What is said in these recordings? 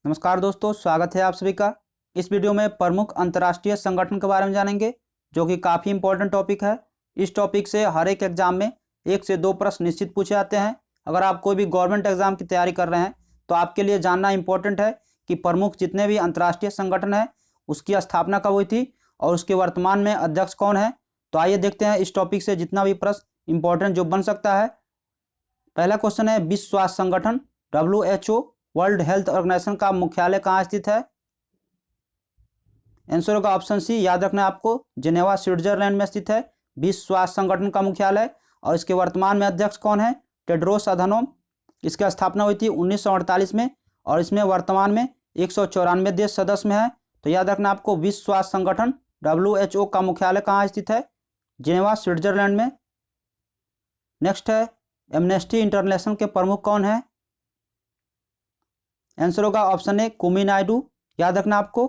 नमस्कार दोस्तों, स्वागत है आप सभी का। इस वीडियो में प्रमुख अंतर्राष्ट्रीय संगठन के बारे में जानेंगे, जो कि काफ़ी इंपॉर्टेंट टॉपिक है। इस टॉपिक से हर एक एग्जाम में 1 से 2 प्रश्न निश्चित पूछे जाते हैं। अगर आप कोई भी गवर्नमेंट एग्जाम की तैयारी कर रहे हैं तो आपके लिए जानना इंपॉर्टेंट है कि प्रमुख जितने भी अंतर्राष्ट्रीय संगठन हैं उसकी स्थापना कब हुई थी और उसके वर्तमान में अध्यक्ष कौन है। तो आइए देखते हैं इस टॉपिक से जितना भी प्रश्न इंपॉर्टेंट जो बन सकता है। पहला क्वेश्चन है, विश्व स्वास्थ्य संगठन WHO वर्ल्ड हेल्थ ऑर्गेनाइजेशन का मुख्यालय कहाँ स्थित है। आंसर होगा ऑप्शन सी, याद रखना आपको, जिनेवा स्विट्जरलैंड में स्थित है विश्व स्वास्थ्य संगठन का मुख्यालय। और इसके वर्तमान में अध्यक्ष कौन है? Tedros Adhanom. इसकी स्थापना हुई थी 1948 में और इसमें वर्तमान में 194 देश सदस्य में है। तो याद रखना आपको, विश्व स्वास्थ्य संगठन WHO का मुख्यालय कहाँ स्थित है? जिनेवा स्विट्जरलैंड में। नेक्स्ट है, एमनेस्टी इंटरनेशनल के प्रमुख कौन है? आंसर होगा ऑप्शन ए, कुमी नायडू। याद रखना आपको,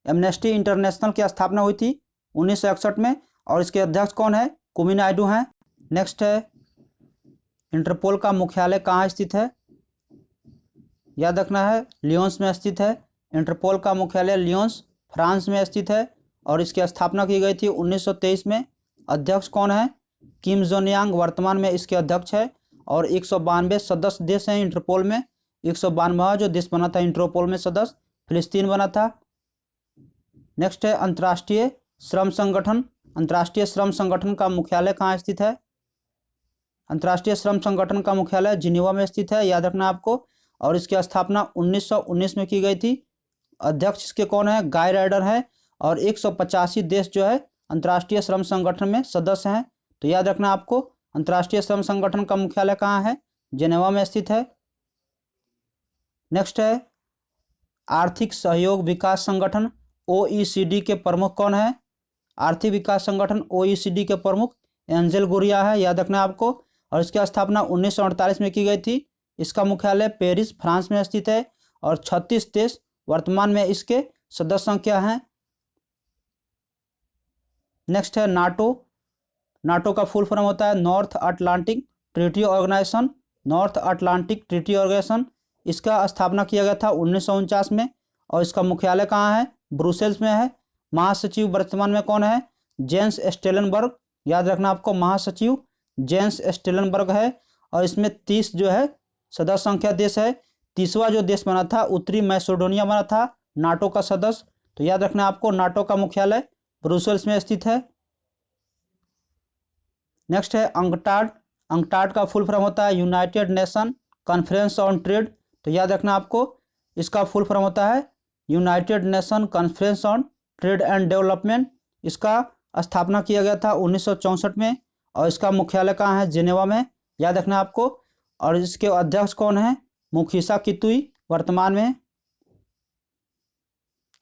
एमनेस्टी इंटरनेशनल की स्थापना हुई थी 1961 में और इसके अध्यक्ष कौन है? कुमी नायडू हैं। नेक्स्ट है, इंटरपोल का मुख्यालय कहाँ स्थित है? याद रखना है, लियोन्स में स्थित है। इंटरपोल का मुख्यालय लियोन्स फ्रांस में स्थित है और इसकी स्थापना की गई थी 1923 में। अध्यक्ष कौन है? किम जोंग यांग वर्तमान में इसके अध्यक्ष है और 192 सदस्य देश हैं इंटरपोल में। 192वां जो देश बना था इंटरपोल में सदस्य, फिलिस्तीन बना था। नेक्स्ट है, अंतर्राष्ट्रीय श्रम संगठन। अंतर्राष्ट्रीय श्रम संगठन का मुख्यालय कहाँ स्थित है? अंतर्राष्ट्रीय श्रम संगठन का मुख्यालय जिनेवा में स्थित है, याद रखना आपको। और इसकी स्थापना 1919 में की गई थी। अध्यक्ष इसके कौन है? गाय राइडर है और 185 देश जो है अंतर्राष्ट्रीय श्रम संगठन में सदस्य हैं। तो याद रखना आपको, अंतर्राष्ट्रीय श्रम संगठन का मुख्यालय कहाँ है? जिनेवा में स्थित है। नेक्स्ट है, आर्थिक सहयोग विकास संगठन OECD के प्रमुख कौन है? आर्थिक विकास संगठन OECD के प्रमुख एंजेल गुरिया है, याद रखना आपको। और इसकी स्थापना 1948 में की गई थी। इसका मुख्यालय पेरिस फ्रांस में स्थित है और 36 देश वर्तमान में इसके सदस्य संख्या हैं। नेक्स्ट है, नाटो। नाटो का फुल फॉर्म होता है North Atlantic Treaty Organisation. North Atlantic Treaty Organisation, इसका स्थापना किया गया था 1949 में और इसका मुख्यालय कहाँ है? ब्रुसेल्स में है। महासचिव वर्तमान में कौन है? जेंस स्टेलनबर्ग। याद रखना आपको, महासचिव जेंस स्टेलनबर्ग है और इसमें 30 जो है सदस्य संख्या देश है। 30वां जो देश बना था उत्तरी मैसेडोनिया बना था नाटो का सदस्य। तो याद रखना आपको, नाटो का मुख्यालय ब्रुसेल्स में स्थित है। नेक्स्ट है, अंकटाड। अंकटाड का फुल फॉर्म होता है United nation conference on trade. तो याद रखना आपको, इसका फुल फॉर्म होता है United nation conference on trade and development. इसका स्थापना किया गया था 1964 में और इसका मुख्यालय कहाँ है? जिनेवा में, याद रखना आपको। और इसके अध्यक्ष कौन है? मुखीसा कितुई वर्तमान में।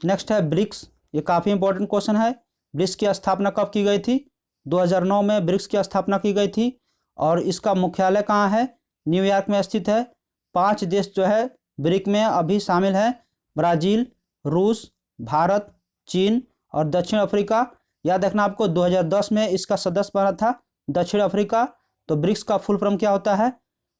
नेक्स्ट है, ब्रिक्स। ये काफ़ी इंपॉर्टेंट क्वेश्चन है। ब्रिक्स की स्थापना कब की गई थी? 2009 में ब्रिक्स की स्थापना की गई थी और इसका मुख्यालय कहाँ है? न्यूयॉर्क में स्थित है। 5 देश जो है ब्रिक में अभी शामिल है, ब्राज़ील, रूस, भारत, चीन और दक्षिण अफ्रीका। याद रखना आपको, 2010 में इसका सदस्य बना था दक्षिण अफ्रीका। तो ब्रिक्स का फुल फॉर्म क्या होता है?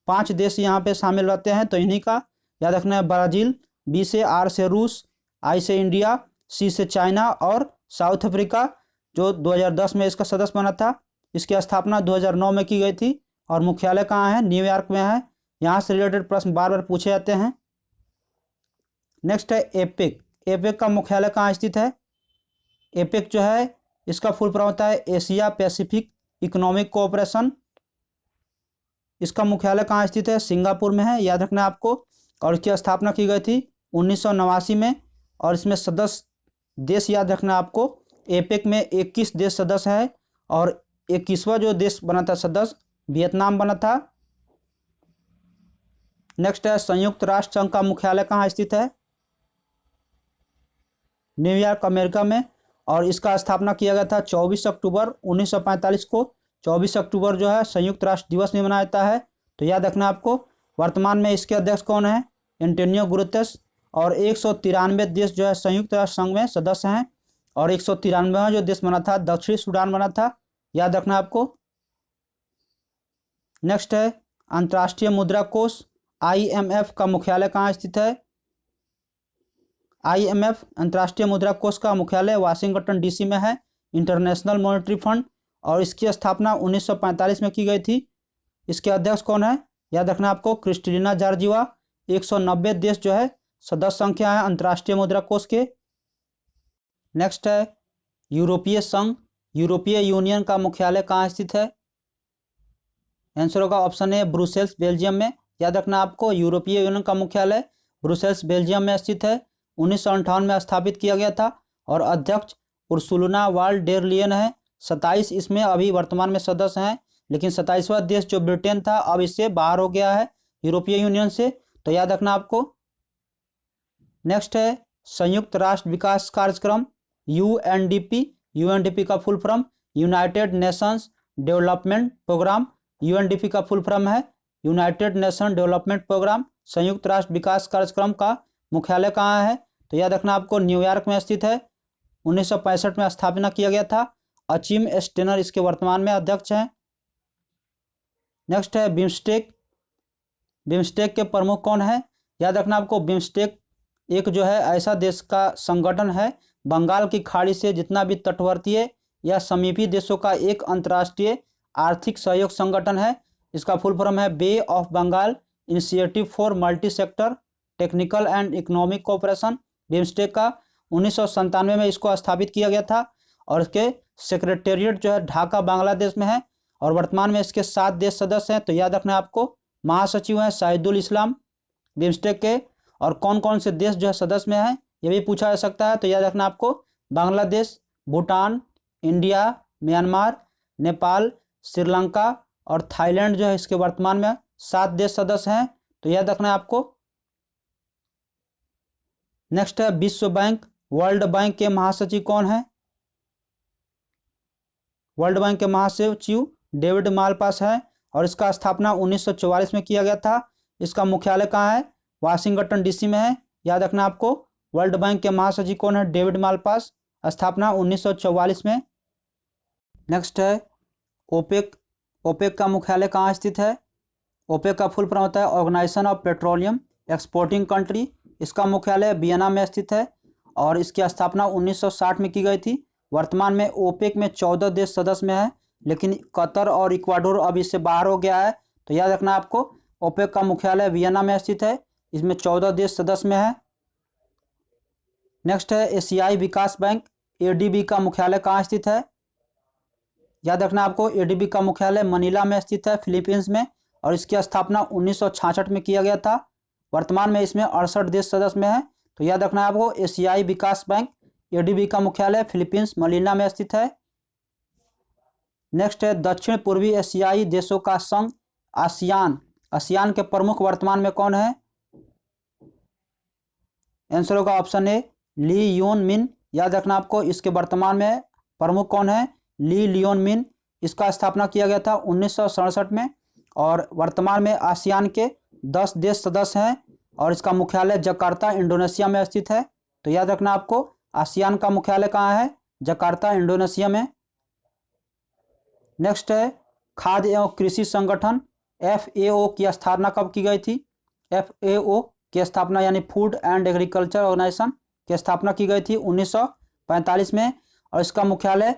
5 देश यहाँ पे शामिल रहते हैं, तो इन्हीं का याद रखना है। ब्राज़ील, B से R से रूस, I से इंडिया, C से चाइना और साउथ अफ्रीका, जो 2010 में इसका सदस्य बना था। इसकी स्थापना 2009 में की गई थी और मुख्यालय कहाँ है? न्यूयॉर्क में है। यहाँ से रिलेटेड प्रश्न बार बार पूछे जाते हैं। नेक्स्ट है, एपेक। एपेक का मुख्यालय कहाँ स्थित है? एपेक जो है इसका फुल फॉर्म होता है एशिया पैसिफिक इकोनॉमिक कोऑपरेशन। इसका मुख्यालय कहाँ स्थित है? सिंगापुर में है, याद रखना आपको। और इसकी स्थापना की गई थी 1989 में और इसमें सदस्य देश याद रखना आपको, एपेक में 21 देश सदस्य है और 21वां जो देश बना था सदस्य वियतनाम बना था। नेक्स्ट है, संयुक्त राष्ट्र संघ का मुख्यालय कहाँ स्थित है? न्यूयॉर्क अमेरिका में और इसका स्थापना किया गया था 24 अक्टूबर 1945 को। 24 अक्टूबर जो है संयुक्त राष्ट्र दिवस भी मनाया जाता है। तो याद रखना आपको, वर्तमान में इसके अध्यक्ष कौन है? Antonio Guterres. और 193 देश जो है संयुक्त राष्ट्र संघ में सदस्य हैं और 193वां जो देश बना था दक्षिणी सूडान बना था, याद रखना आपको। नेक्स्ट है, अंतर्राष्ट्रीय मुद्रा कोष IMF का मुख्यालय कहाँ स्थित है? IMF अंतर्राष्ट्रीय मुद्रा कोष का मुख्यालय वाशिंगटन DC में है। इंटरनेशनल मॉनेटरी फंड, और इसकी स्थापना 1945 में की गई थी। इसके अध्यक्ष कौन है? याद रखना आपको, क्रिस्टलिना जॉर्जिवा। 190 देश जो है सदस्य संख्या है अंतर्राष्ट्रीय मुद्रा कोष के। नेक्स्ट है यूरोपीय संघ, यूरोपीय यूनियन का मुख्यालय कहाँ स्थित है? आंसर होगा ऑप्शन ए ब्रुसेल्स, बेल्जियम में। याद रखना आपको, यूरोपीय यूनियन का मुख्यालय ब्रुसेल्स, बेल्जियम में स्थित है। 1958 में स्थापित किया गया था और अध्यक्ष उर्सुला वान डेर लियन है। 27 इसमें अभी वर्तमान में सदस्य हैं, लेकिन 27वां देश जो ब्रिटेन था अब इससे बाहर हो गया है यूरोपीय यूनियन से, तो याद रखना आपको। नेक्स्ट है संयुक्त राष्ट्र विकास कार्यक्रम, UNDP। UNDP का full form United Nations Development Programme. UNDP का फुल फॉर्म है यूनाइटेड नेशन डेवलपमेंट प्रोग्राम। संयुक्त राष्ट्र विकास कार्यक्रम का मुख्यालय कहाँ है? तो याद रखना आपको, न्यूयॉर्क में स्थित है। 1965 में स्थापना किया गया था। अचिम स्टेनर इसके वर्तमान में अध्यक्ष हैं। नेक्स्ट है बिम्स्टेक। बिम्स्टेक के प्रमुख कौन है? याद रखना आपको, बिम्स्टेक एक जो है ऐसा देश का संगठन है, बंगाल की खाड़ी से जितना भी तटवर्तीय या समीपी देशों का एक अंतर्राष्ट्रीय आर्थिक सहयोग संगठन है। इसका फुल फॉर्म है bay of Bengal initiative for multi sector technical and economic cooperation. BIMSTEC का 1997 में इसको स्थापित किया गया था और इसके सेक्रेटेरिएट जो है ढाका, बांग्लादेश में है, और वर्तमान में इसके 7 देश सदस्य हैं। तो याद रखना आपको, महासचिव हैं शाहिदुल इस्लाम बिम्स्टेक के, और कौन कौन से देश जो है सदस्य में हैं ये भी पूछा जा सकता है। तो याद रखना आपको, बांग्लादेश, भूटान, इंडिया, म्यांमार, नेपाल, श्रीलंका और थाईलैंड जो है इसके वर्तमान में 7 देश सदस्य हैं। तो याद रखना है आपको। नेक्स्ट है विश्व बैंक। वर्ल्ड बैंक के महासचिव कौन है? वर्ल्ड बैंक के महासचिव डेविड मालपास है और इसका स्थापना 1944 में किया गया था। इसका मुख्यालय कहाँ है? वाशिंगटन DC में है। याद रखना आपको, वर्ल्ड बैंक के महासचिव कौन है? David Malpass. स्थापना 1944 में। नेक्स्ट है ओपेक। ओपेक का मुख्यालय कहाँ स्थित है? ओपेक का फुल फॉर्म होता है Organisation of Petroleum Exporting Country. इसका मुख्यालय वियना में स्थित है और इसकी स्थापना 1960 में की गई थी। वर्तमान में ओपेक में 14 देश सदस्य में है, लेकिन कतर और इक्वाडोर अब इससे बाहर हो गया है। तो याद रखना आपको, ओपेक का मुख्यालय वियना में स्थित है, इसमें 14 देश सदस्य में है। नेक्स्ट है एशियाई विकास बैंक। ADB का मुख्यालय कहाँ स्थित है? याद रखना आपको, ADB का मुख्यालय मनीला में स्थित है, फिलीपींस में, और इसकी स्थापना 1966 में किया गया था। वर्तमान में इसमें 68 देश सदस्य में है। तो याद रखना आपको, एशियाई विकास बैंक ADB का मुख्यालय फिलीपींस मनीला में स्थित है। नेक्स्ट है दक्षिण पूर्वी एशियाई देशों का संघ, आसियान। आसियान के प्रमुख वर्तमान में कौन है? आंसर होगा ऑप्शन ए ली योन मिन। याद रखना आपको, इसके वर्तमान में प्रमुख कौन है? ली लियोन मिन। इसका स्थापना किया गया था 1967 में और वर्तमान में आसियान के 10 देश सदस्य हैं और इसका मुख्यालय जकार्ता, इंडोनेशिया में स्थित है। तो याद रखना आपको, आसियान का मुख्यालय कहाँ है? जकार्ता, इंडोनेशिया में। नेक्स्ट है खाद्य एवं कृषि संगठन। FAO की स्थापना कब की गई थी? FAO की स्थापना यानी फूड एंड एग्रीकल्चर ऑर्गेनाइजेशन की स्थापना की गई थी 1945 में और इसका मुख्यालय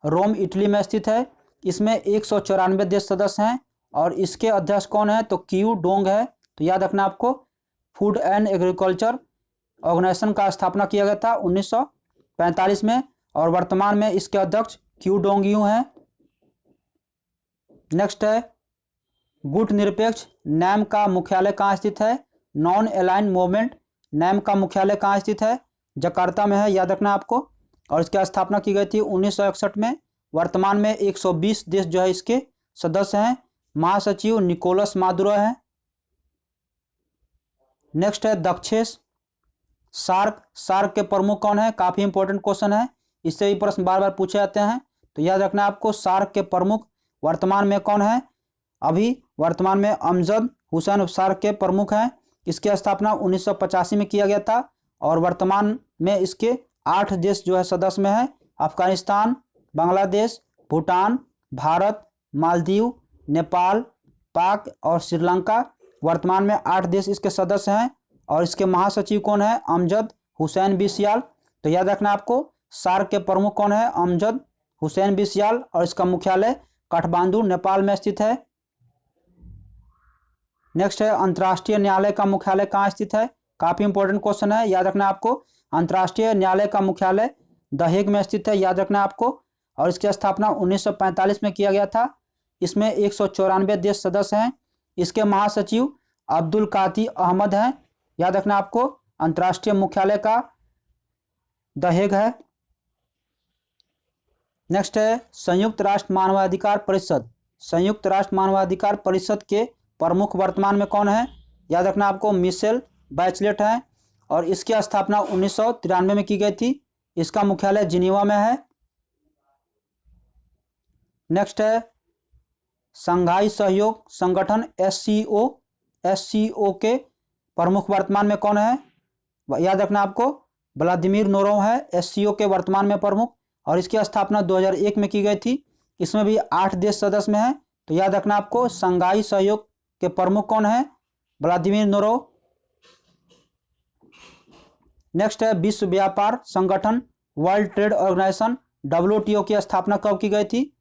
रोम, इटली में स्थित है। इसमें 194 देश सदस्य हैं और इसके अध्यक्ष कौन है? तो क्यू डोंग है। तो याद रखना आपको, फूड एंड एग्रीकल्चर ऑर्गेनाइजेशन का स्थापना किया गया था 1945 में और वर्तमान में इसके अध्यक्ष क्यू डोंग यू हैं। नेक्स्ट है गुट निरपेक्ष। नैम का मुख्यालय कहाँ स्थित है? Non aligned movement. नैम का मुख्यालय कहाँ स्थित है? जकार्ता में है, याद रखना आपको, और इसकी स्थापना की गई थी 1961 में। वर्तमान में 120 देश जो है इसके सदस्य हैं। महासचिव निकोलस मादुरो है। नेक्स्ट है दक्षेस। सार्क। सार्क के प्रमुख कौन है? काफ़ी इंपॉर्टेंट क्वेश्चन है, इससे भी प्रश्न बार बार पूछे जाते हैं। तो याद रखना आपको, सार्क के प्रमुख वर्तमान में कौन है? अभी वर्तमान में अमजद हुसैन सार्क के प्रमुख हैं। इसकी स्थापना 1985 में किया गया था और वर्तमान में इसके 8 देश जो है सदस्य में है। अफगानिस्तान, बांग्लादेश, भूटान, भारत, मालदीव, नेपाल, पाक और श्रीलंका। वर्तमान में 8 देश इसके सदस्य हैं और इसके महासचिव कौन है? अमजद हुसैन बिसियाल। तो याद रखना आपको सार्क के प्रमुख कौन है? अमजद हुसैन बिसियाल, और इसका मुख्यालय काठमांडू नेपाल में स्थित है। नेक्स्ट है अंतर्राष्ट्रीय न्यायालय का मुख्यालय कहाँ स्थित है? काफी इंपॉर्टेंट क्वेश्चन है, याद रखना आपको। अंतर्राष्ट्रीय न्यायालय का मुख्यालय द हेग में स्थित है, याद रखना आपको। और इसकी स्थापना 1945 में किया गया था। इसमें 194 देश सदस्य हैं। इसके महासचिव अब्दुल काती अहमद हैं, याद रखना आपको। अंतर्राष्ट्रीय मुख्यालय का द हेग है। नेक्स्ट है संयुक्त राष्ट्र मानवाधिकार परिषद। संयुक्त राष्ट्र मानवाधिकार परिषद के प्रमुख वर्तमान में कौन है? याद रखना आपको मिशेल बैचलेट है, और इसकी स्थापना 1993 में की गई थी। इसका मुख्यालय जिनीवा में है। नेक्स्ट है संघाई सहयोग संगठन एससीओ। एससीओ के प्रमुख वर्तमान में कौन है? याद रखना आपको व्लादिमीर नोरोव है एससीओ के वर्तमान में प्रमुख, और इसकी स्थापना 2001 में की गई थी। इसमें भी 8 देश सदस्य में है। तो याद रखना आपको संघाई सहयोग के प्रमुख कौन है? Vladimir Norov. नेक्स्ट है विश्व व्यापार संगठन वर्ल्ड ट्रेड ऑर्गेनाइजेशन WTO की स्थापना कब की गई थी?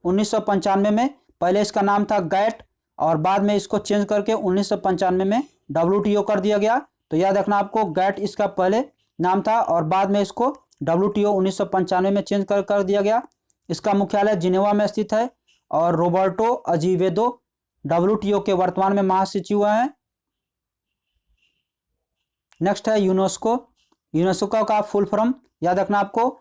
1995 में। पहले इसका नाम था गैट, और बाद में इसको चेंज करके 1995 में WTO कर दिया गया। तो याद रखना आपको गैट इसका पहले नाम था, और बाद में इसको WTO 1995 में चेंज कर दिया गया। इसका मुख्यालय जिनेवा में स्थित है, और रोबर्टो अजीवेदो WTO के वर्तमान में महासचिव हैं। नेक्स्ट है यूनेस्को। यूनेस्को का फुल फॉर्म याद रखना आपको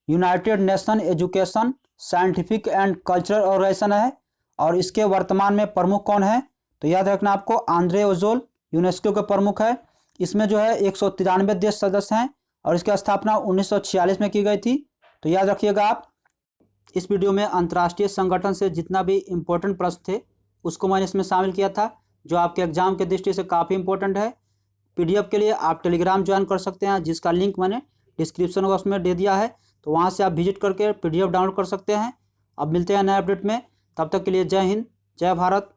United Nation Education Scientific and Cultural Organisation है, और इसके वर्तमान में प्रमुख कौन है? तो याद रखना आपको आंद्रे ओजोल यूनेस्को के प्रमुख है। इसमें जो है 193 देश सदस्य हैं, और इसकी स्थापना 1946 में की गई थी। तो याद रखिएगा आप। इस वीडियो में अंतर्राष्ट्रीय संगठन से जितना भी इम्पोर्टेंट प्रश्न थे उसको मैंने इसमें शामिल किया था, जो आपके एग्जाम के दृष्टि से काफ़ी इंपॉर्टेंट है। PDF के लिए आप टेलीग्राम ज्वाइन कर सकते हैं, जिसका लिंक मैंने डिस्क्रिप्शन बॉक्स में दे दिया है। तो वहाँ से आप विजिट करके PDF डाउनलोड कर सकते हैं। अब मिलते हैं नए अपडेट में, तब तक के लिए जय हिंद, जय भारत।